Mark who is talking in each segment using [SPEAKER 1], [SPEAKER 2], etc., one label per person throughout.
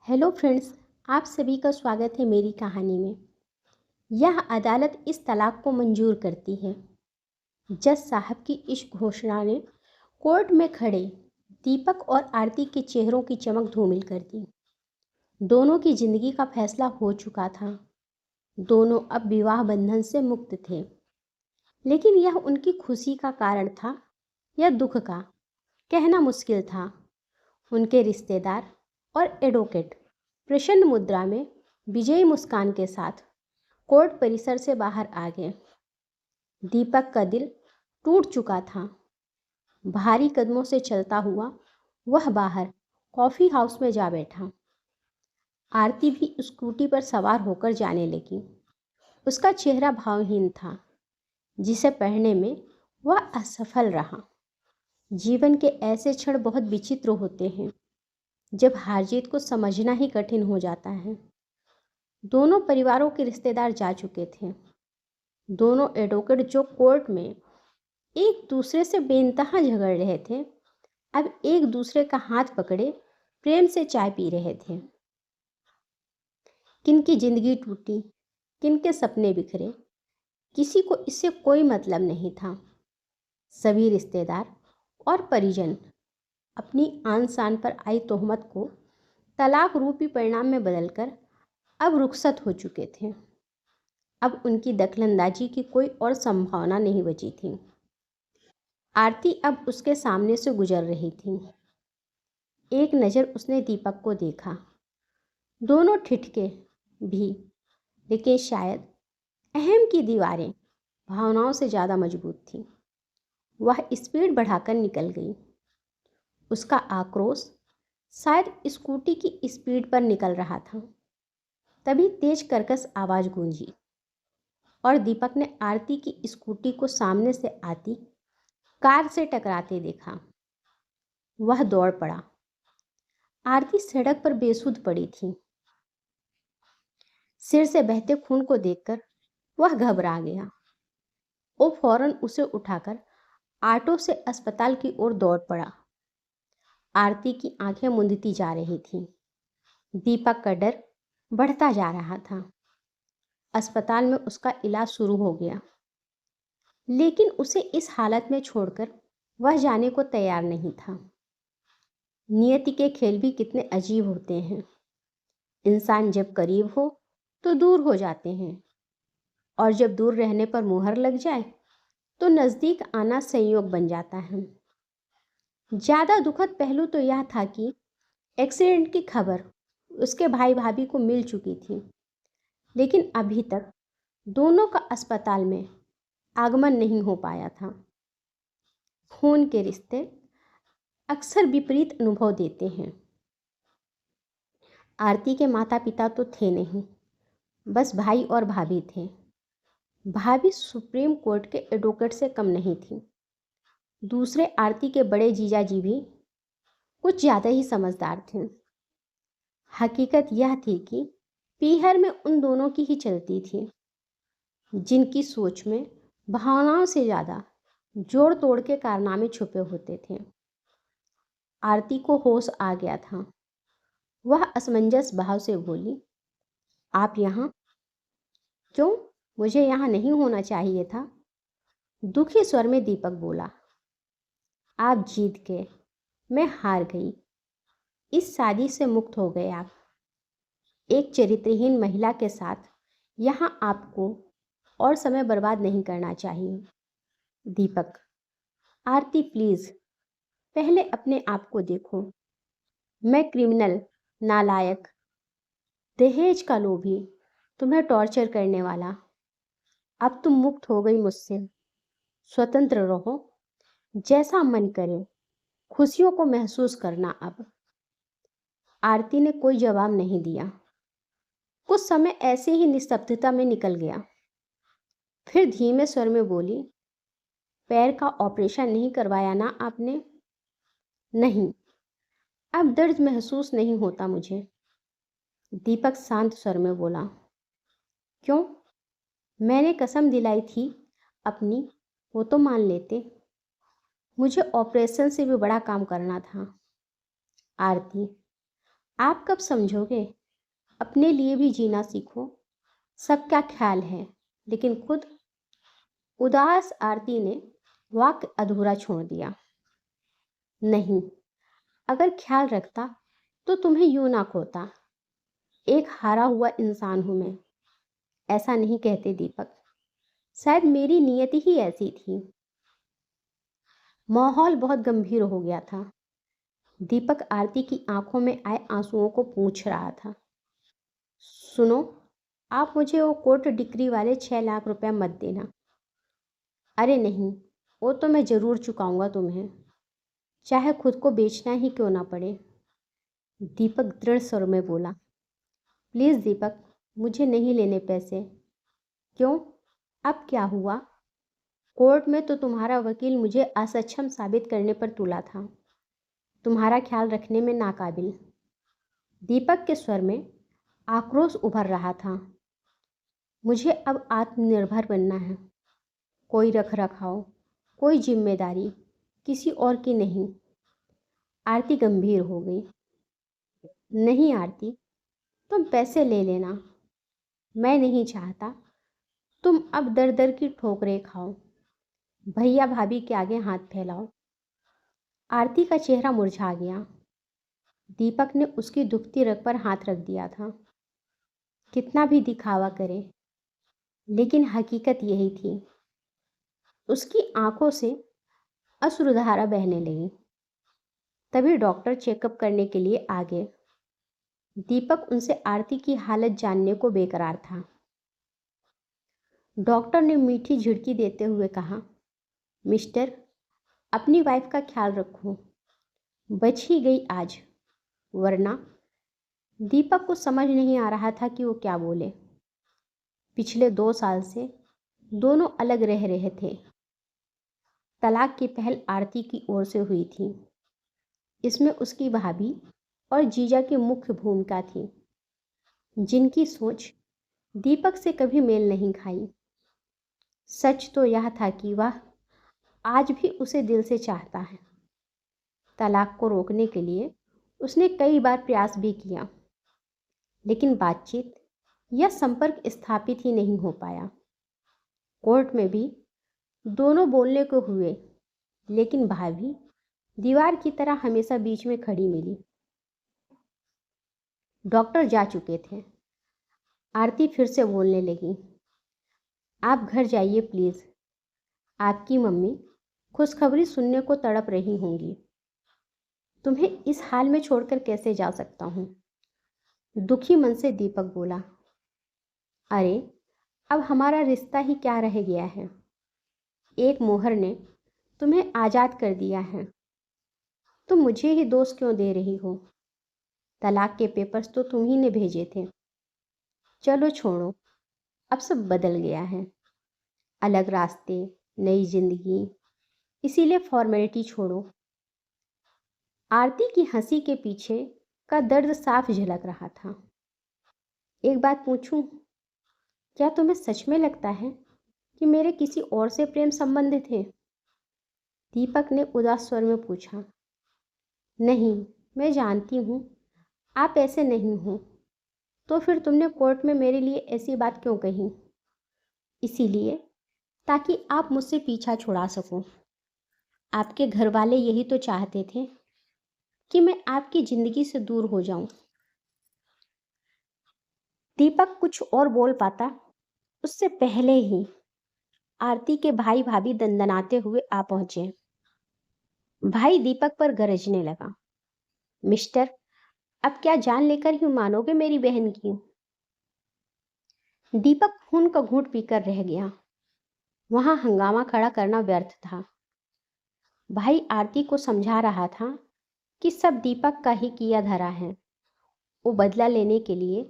[SPEAKER 1] Hello friends. आप सभी का स्वागत है मेरी कहानी में। यह अदालत इस तलाक को मंजूर करती है। जज साहब की इस घोषणा ने कोर्ट में खड़े दीपक और आरती के चेहरों की चमक धूमिल कर दी। दोनों की जिंदगी का फैसला हो चुका था। दोनों अब विवाह बंधन से मुक्त थे। लेकिन यह उनकी खुशी का कारण था या दुख का, कहना मुश्किल था। उनके रिश्तेदार और एडवोकेट प्रसन्न मुद्रा में विजयी मुस्कान के साथ कोर्ट परिसर से बाहर आ गए। दीपक का दिल टूट चुका था। भारी कदमों से चलता हुआ वह बाहर कॉफी हाउस में जा बैठा। आरती भी स्कूटी पर सवार होकर जाने लगी। उसका चेहरा भावहीन था, जिसे पढ़ने में वह असफल रहा। जीवन के ऐसे क्षण बहुत विचित्र होते हैं जब हार जीत को समझना ही कठिन हो जाता है। दोनों परिवारों के रिश्तेदार जा चुके थे। दोनों एडवोकेट जो कोर्ट में एक दूसरे से बेइंतहा झगड़ रहे थे, अब एक दूसरे का हाथ पकड़े प्रेम से चाय पी रहे थे। किनकी जिंदगी टूटी, किनके सपने बिखरे, किसी को इससे कोई मतलब नहीं था। सभी रिश्तेदार और परिजन अपनी आन शान पर आई तोहमत को तलाक रूपी परिणाम में बदलकर अब रुखसत हो चुके थे। अब उनकी दखलंदाजी की कोई और संभावना नहीं बची थी। आरती अब उसके सामने से गुजर रही थी। एक नज़र उसने दीपक को देखा। दोनों ठिठके भी, लेकिन शायद अहम की दीवारें भावनाओं से ज़्यादा मजबूत थीं। वह स्पीड बढ़ाकर निकल गई। उसका आक्रोश शायद स्कूटी की स्पीड पर निकल रहा था। तभी तेज कर्कश आवाज़ गूंजी और दीपक ने आरती की स्कूटी को सामने से आती कार से टकराते देखा। वह दौड़ पड़ा। आरती सड़क पर बेसुध पड़ी थी। सिर से बहते खून को देखकर वह घबरा गया। वो फौरन उसे उठाकर ऑटो से अस्पताल की ओर दौड़ पड़ा। आरती की आंखें मूंदती जा रही थीं। दीपक का डर बढ़ता जा रहा था। अस्पताल में उसका इलाज शुरू हो गया, लेकिन उसे इस हालत में छोड़कर वह जाने को तैयार नहीं था। नियति के खेल भी कितने अजीब होते हैं। इंसान जब करीब हो तो दूर हो जाते हैं, और जब दूर रहने पर मुहर लग जाए तो नज़दीक आना संयोग बन जाता है। ज़्यादा दुखद पहलू तो यह था कि एक्सीडेंट की खबर उसके भाई भाभी को मिल चुकी थी, लेकिन अभी तक दोनों का अस्पताल में आगमन नहीं हो पाया था। खून के रिश्ते अक्सर विपरीत अनुभव देते हैं। आरती के माता पिता तो थे नहीं, बस भाई और भाभी थे। भाभी सुप्रीम कोर्ट के एडवोकेट से कम नहीं थी। दूसरे आरती के बड़े जीजा जी भी कुछ ज़्यादा ही समझदार थे। हकीकत यह थी कि पीहर में उन दोनों की ही चलती थी, जिनकी सोच में भावनाओं से ज़्यादा जोड़ तोड़ के कारनामे छुपे होते थे। आरती को होश आ गया था। वह असमंजस भाव से बोली, आप यहाँ क्यों? मुझे यहाँ नहीं होना चाहिए था। दुखी स्वर में दीपक बोला, आप जीत गए, मैं हार गई। इस शादी से मुक्त हो गए आप। एक चरित्रहीन महिला के साथ यहाँ आपको और समय बर्बाद नहीं करना चाहिए। दीपक, आरती प्लीज, पहले अपने आप को देखो। मैं क्रिमिनल, नालायक, दहेज का लोभी, तुम्हें टॉर्चर करने वाला। अब तुम मुक्त हो गई मुझसे। स्वतंत्र रहो, जैसा मन करे खुशियों को महसूस करना। अब आरती ने कोई जवाब नहीं दिया। कुछ समय ऐसे ही निस्तब्धता में निकल गया। फिर धीमे स्वर में बोली, पैर का ऑपरेशन नहीं करवाया ना आपने? नहीं, अब दर्द महसूस नहीं होता मुझे। दीपक शांत स्वर में बोला, क्यों? मैंने कसम दिलाई थी अपनी, वो तो मान लेते। मुझे ऑपरेशन से भी बड़ा काम करना था। आरती, आप कब समझोगे? अपने लिए भी जीना सीखो। सबका ख्याल है, लेकिन खुद। उदास आरती ने वाक्य अधूरा छोड़ दिया। नहीं, अगर ख्याल रखता तो तुम्हें यूं ना खोता। एक हारा हुआ इंसान हूं मैं। ऐसा नहीं कहते दीपक, शायद मेरी नियति ही ऐसी थी। माहौल बहुत गंभीर हो गया था। दीपक आरती की आंखों में आए आंसुओं को पूंछ रहा था। सुनो, आप मुझे वो कोर्ट डिग्री वाले 6 लाख रुपए मत देना। अरे नहीं, वो तो मैं ज़रूर चुकाऊंगा तुम्हें, चाहे खुद को बेचना ही क्यों ना पड़े। दीपक दृढ़ स्वर में बोला। प्लीज़ दीपक, मुझे नहीं लेने पैसे। क्यों? अब क्या हुआ? कोर्ट में तो तुम्हारा वकील मुझे असक्षम साबित करने पर तुला था, तुम्हारा ख्याल रखने में नाकाबिल। दीपक के स्वर में आक्रोश उभर रहा था। मुझे अब आत्मनिर्भर बनना है। कोई रख रखाव, कोई जिम्मेदारी किसी और की नहीं। आरती गंभीर हो गई। नहीं आरती, तुम पैसे ले लेना। मैं नहीं चाहता तुम अब दर दर की ठोकरें खाओ। भैया भाभी के आगे हाथ फैलाओ। आरती का चेहरा मुरझा गया। दीपक ने उसकी दुखती रग पर हाथ रख दिया था। कितना भी दिखावा करे, लेकिन हकीकत यही थी। उसकी आंखों से अश्रुधारा बहने लगी। तभी डॉक्टर चेकअप करने के लिए आ गए। दीपक उनसे आरती की हालत जानने को बेकरार था। डॉक्टर ने मीठी झिड़की देते हुए कहा, मिस्टर, अपनी वाइफ का ख्याल रखो। बच ही गई आज, वरना। दीपक को समझ नहीं आ रहा था कि वो क्या बोले। पिछले 2 साल से दोनों अलग रह रहे थे। तलाक की पहल आरती की ओर से हुई थी। इसमें उसकी भाभी और जीजा की मुख्य भूमिका थी, जिनकी सोच दीपक से कभी मेल नहीं खाई। सच तो यह था कि वह आज भी उसे दिल से चाहता है। तलाक को रोकने के लिए उसने कई बार प्रयास भी किया, लेकिन बातचीत या संपर्क स्थापित ही नहीं हो पाया। कोर्ट में भी दोनों बोलने को हुए, लेकिन भाभी दीवार की तरह हमेशा बीच में खड़ी मिली। डॉक्टर जा चुके थे। आरती फिर से बोलने लगी। आप घर जाइए प्लीज़। आपकी मम्मी खुशखबरी सुनने को तड़प रही होंगी। तुम्हें इस हाल में छोड़कर कैसे जा सकता हूँ? दुखी मन से दीपक बोला। अरे, अब हमारा रिश्ता ही क्या रह गया है? एक मोहर ने तुम्हें आज़ाद कर दिया है। तुम मुझे ही दोष क्यों दे रही हो? तलाक के पेपर्स तो तुम ही ने भेजे थे। चलो छोड़ो, अब सब बदल गया है। अलग रास्ते, नई जिंदगी, इसीलिए फॉर्मेलिटी छोड़ो। आरती की हंसी के पीछे का दर्द साफ झलक रहा था। एक बात पूछूं, क्या तुम्हें सच में लगता है कि मेरे किसी और से प्रेम संबंध थे? दीपक ने उदास स्वर में पूछा। नहीं, मैं जानती हूँ आप ऐसे नहीं हो। तो फिर तुमने कोर्ट में मेरे लिए ऐसी बात क्यों कही? इसीलिए, ताकि आप मुझसे पीछा छुड़ा सको। आपके घर वाले यही तो चाहते थे कि मैं आपकी जिंदगी से दूर हो जाऊं। दीपक कुछ और बोल पाता उससे पहले ही आरती के भाई भाभी दंदनाते हुए आ पहुंचे। भाई दीपक पर गरजने लगा। मिस्टर, अब क्या जान लेकर ही मानोगे मेरी बहन की? दीपक खून का घूंट पीकर रह गया। वहां हंगामा खड़ा करना व्यर्थ था। भाई आरती को समझा रहा था कि सब दीपक का ही किया धरा है। वो बदला लेने के लिए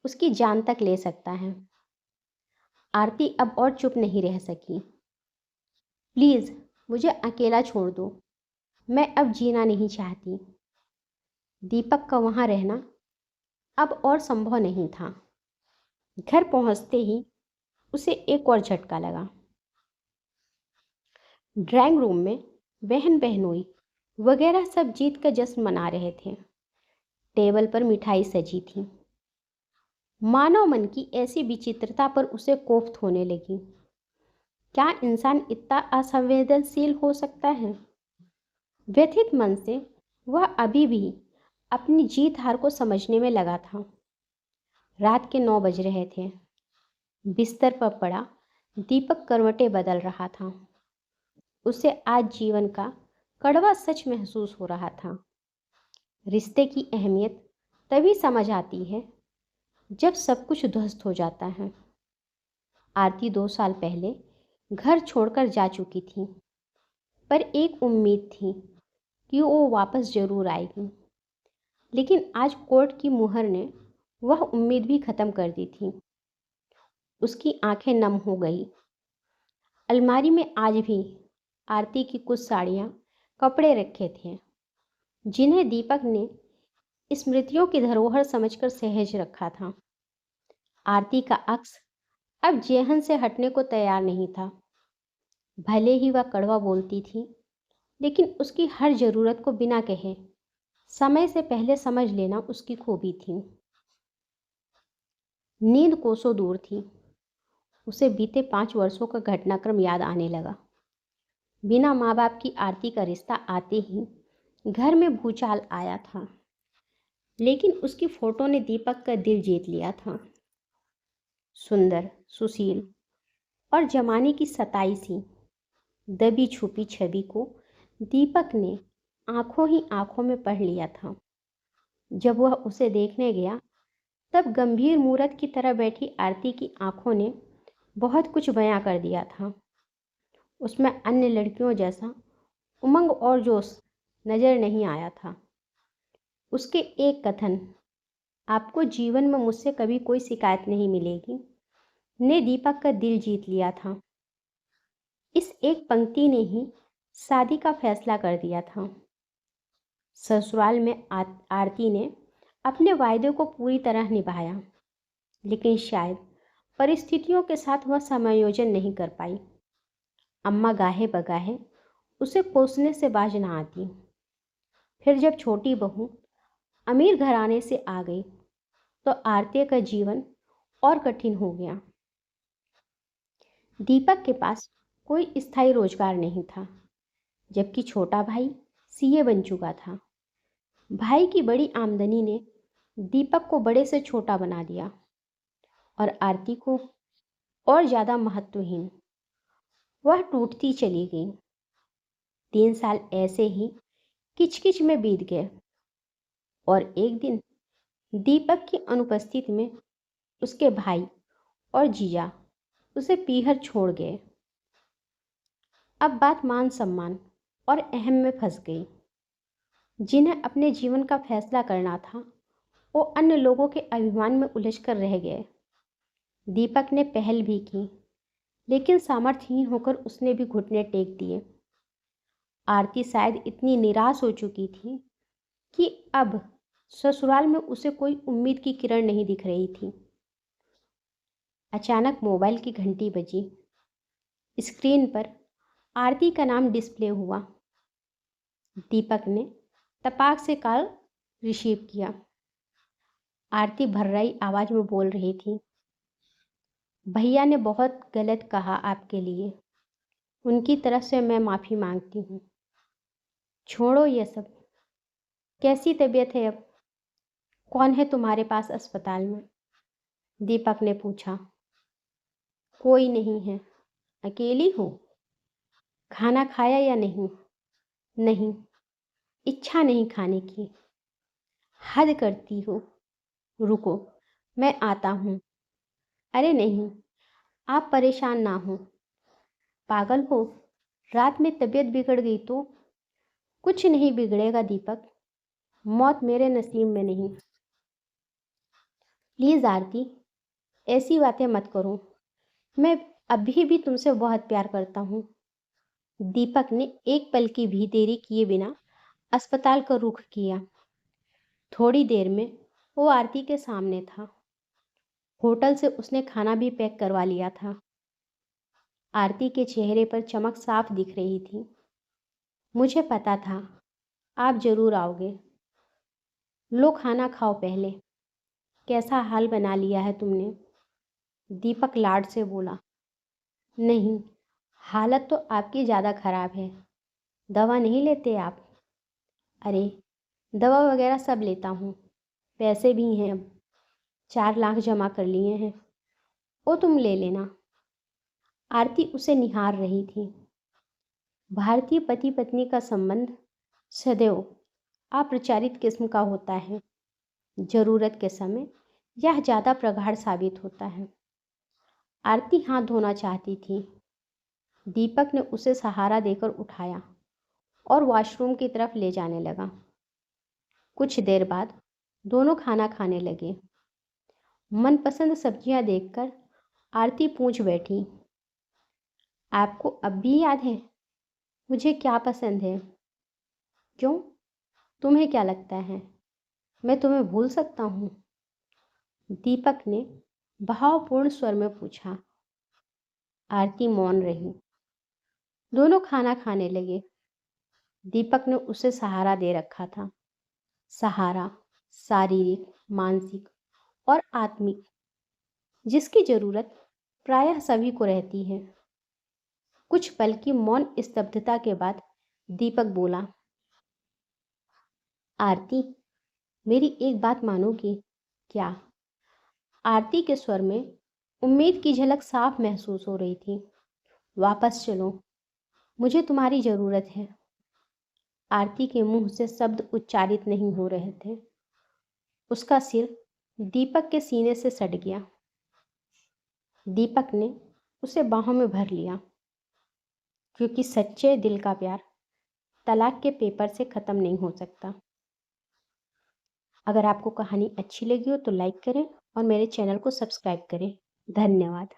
[SPEAKER 1] उसकी जान तक ले सकता है। आरती अब और चुप नहीं रह सकी। प्लीज़, मुझे अकेला छोड़ दो। मैं अब जीना नहीं चाहती। दीपक का वहाँ रहना अब और संभव नहीं था। घर पहुँचते ही उसे एक और झटका लगा। ड्राइंग रूम में बहन बहनोई वगैरह सब जीत का जश्न मना रहे थे। टेबल पर मिठाई सजी थी। मानव मन की ऐसी विचित्रता पर उसे कोफ्त होने लगी। क्या इंसान इतना असंवेदनशील हो सकता है? व्यथित मन से वह अभी भी अपनी जीत हार को समझने में लगा था। रात के 9 बज रहे थे। बिस्तर पर पड़ा दीपक करवटें बदल रहा था। उसे आज जीवन का कड़वा सच महसूस हो रहा था। रिश्ते की अहमियत तभी समझ आती है जब सब कुछ ध्वस्त हो जाता है। आरती 2 साल पहले घर छोड़कर जा चुकी थी, पर एक उम्मीद थी कि वो वापस जरूर आएगी। लेकिन आज कोर्ट की मुहर ने वह उम्मीद भी खत्म कर दी थी। उसकी आंखें नम हो गई। अलमारी में आज भी आरती की कुछ साड़ियाँ, कपड़े रखे थे, जिन्हें दीपक ने स्मृतियों की धरोहर समझकर सहेज रखा था। आरती का अक्स अब जेहन से हटने को तैयार नहीं था। भले ही वह कड़वा बोलती थी, लेकिन उसकी हर जरूरत को बिना कहे समय से पहले समझ लेना उसकी खूबी थी। नींद कोसों दूर थी। उसे बीते 5 वर्षों का घटनाक्रम याद आने लगा। बिना माँ बाप की आरती का रिश्ता आते ही घर में भूचाल आया था, लेकिन उसकी फोटो ने दीपक का दिल जीत लिया था। सुंदर, सुशील और जमाने की सताई सी दबी छुपी छवि को दीपक ने आंखों ही आंखों में पढ़ लिया था। जब वह उसे देखने गया, तब गंभीर मूरत की तरह बैठी आरती की आंखों ने बहुत कुछ बयां कर दिया था। उसमें अन्य लड़कियों जैसा उमंग और जोश नजर नहीं आया था। उसके एक कथन, आपको जीवन में मुझसे कभी कोई शिकायत नहीं मिलेगी, ने दीपक का दिल जीत लिया था। इस एक पंक्ति ने ही शादी का फैसला कर दिया था। ससुराल में आरती ने अपने वायदे को पूरी तरह निभाया, लेकिन शायद परिस्थितियों के साथ वह समायोजन नहीं कर पाई। अम्मा गाहे बगाहे उसे कोसने से बाज न आती। फिर जब छोटी बहू अमीर घराने से आ गई, तो आरती का जीवन और कठिन हो गया। दीपक के पास कोई स्थायी रोजगार नहीं था, जबकि छोटा भाई सीए बन चुका था। भाई की बड़ी आमदनी ने दीपक को बड़े से छोटा बना दिया और आरती को और ज़्यादा महत्वहीन। वह टूटती चली गई। 3 साल ऐसे ही किचकिच में बीत गए और एक दिन दीपक की अनुपस्थिति में उसके भाई और जीजा उसे पीहर छोड़ गए। अब बात मान सम्मान और अहम में फंस गई। जिन्हें अपने जीवन का फैसला करना था, वो अन्य लोगों के अभिमान में उलझकर रह गए। दीपक ने पहल भी की, लेकिन सामर्थ्यहीन होकर उसने भी घुटने टेक दिए। आरती शायद इतनी निराश हो चुकी थी कि अब ससुराल में उसे कोई उम्मीद की किरण नहीं दिख रही थी। अचानक मोबाइल की घंटी बजी। स्क्रीन पर आरती का नाम डिस्प्ले हुआ। दीपक ने तपाक से कॉल रिसीव किया। आरती भर्राई आवाज में बोल रही थी, भैया ने बहुत गलत कहा आपके लिए। उनकी तरफ से मैं माफ़ी मांगती हूँ। छोड़ो ये सब। कैसी तबीयत है अब? कौन है तुम्हारे पास अस्पताल में? दीपक ने पूछा। कोई नहीं है। अकेली हो? खाना खाया या नहीं? नहीं, इच्छा नहीं खाने की। हद करती हो। रुको, मैं आता हूँ। अरे नहीं, आप परेशान ना हो। पागल हो? रात में तबीयत बिगड़ गई तो? कुछ नहीं बिगड़ेगा दीपक। मौत मेरे नसीब में नहीं। प्लीज़ आरती, ऐसी बातें मत करो। मैं अभी भी तुमसे बहुत प्यार करता हूँ। दीपक ने एक पल की भी देरी किए बिना अस्पताल का रुख किया। थोड़ी देर में वो आरती के सामने था। होटल से उसने खाना भी पैक करवा लिया था। आरती के चेहरे पर चमक साफ दिख रही थी। मुझे पता था आप जरूर आओगे। लो खाना खाओ पहले। कैसा हाल बना लिया है तुमने? दीपक लाड से बोला। नहीं, हालत तो आपकी ज़्यादा खराब है। दवा नहीं लेते आप? अरे, दवा वगैरह सब लेता हूँ। पैसे भी हैं, अब 4 लाख जमा कर लिए हैं। वो तुम ले लेना। आरती उसे निहार रही थी। भारतीय पति पत्नी का संबंध सदैव अप्रचारित किस्म का होता है। जरूरत के समय यह ज़्यादा प्रगाढ़ साबित होता है। आरती हाथ धोना चाहती थी। दीपक ने उसे सहारा देकर उठाया और वॉशरूम की तरफ ले जाने लगा। कुछ देर बाद दोनों खाना खाने लगे। मनपसंद सब्जियां देखकर आरती पूछ बैठी, आपको अब भी याद है मुझे क्या पसंद है? क्यों, तुम्हें क्या लगता है मैं तुम्हें भूल सकता हूँ? दीपक ने भावपूर्ण स्वर में पूछा। आरती मौन रही। दोनों खाना खाने लगे। दीपक ने उसे सहारा दे रखा था। सहारा शारीरिक, मानसिक और आत्मिक, जिसकी जरूरत प्रायः सभी को रहती है। कुछ पल की मौन स्तब्धता के बाद दीपक बोला, आरती, मेरी एक बात मानोगी? क्या? आरती के स्वर में उम्मीद की झलक साफ महसूस हो रही थी। वापस चलो, मुझे तुम्हारी जरूरत है। आरती के मुंह से शब्द उच्चारित नहीं हो रहे थे। उसका सिर दीपक के सीने से सट गया। दीपक ने उसे बाहों में भर लिया, क्योंकि सच्चे दिल का प्यार तलाक के पेपर से ख़त्म नहीं हो सकता। अगर आपको कहानी अच्छी लगी हो तो लाइक करें और मेरे चैनल को सब्सक्राइब करें। धन्यवाद।